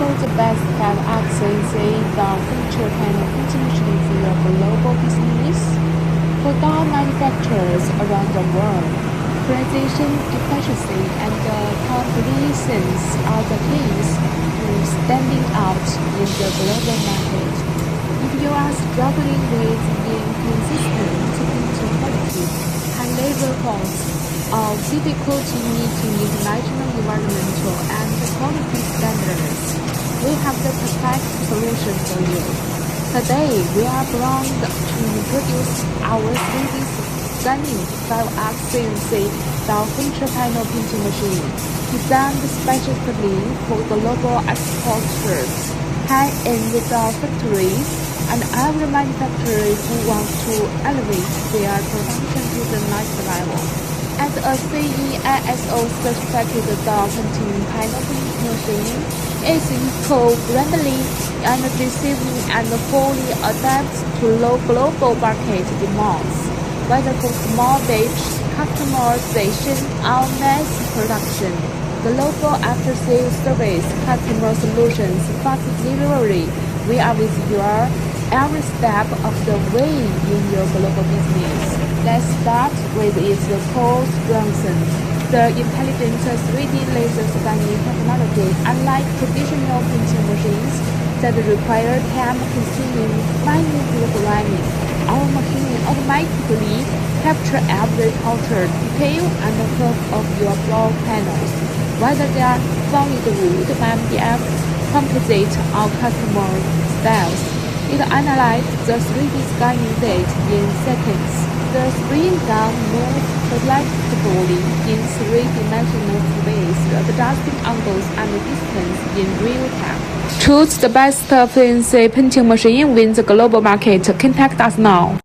For the best kind of CNC, the feature panel printing machine for your global business. For door manufacturers around the world, precision, efficiency, and competence are the keys to standing out in the global market. If you are struggling with inconsistent printing quality, high labor costs, or difficulty meeting international environmental and quality standards, we have the perfect solution for you. Today, we are proud to introduce our 3D scanning 5-axis CNC feature panel printing machine, designed specifically for global exporters, high-end factories, and every manufacturer who wants to elevate their production to the next level. As a CE/ISO certified door printing panel printing machine, it is eco-friendly, energy-saving, and fully adapts to global market demands, whether for small batch customization or mass production. Global after-sales service, customer solutions, fast delivery. We are with you every step of the way in your global business. Let's start with its core strengths. The intelligent 3D laser scanning technology, unlike traditional printing machines that require time-consuming manual programming, our machine automatically captures every culture, detail, and curve of your floor panels, whether they are solid wood, MDF, composite, or custom styles. It analyzes the 3D scanning data in seconds. The screen gun moves predictably in three-dimensional space, adjusting angles and distance in real time. Choose the best CNC printing machine win the global market. Contact us now.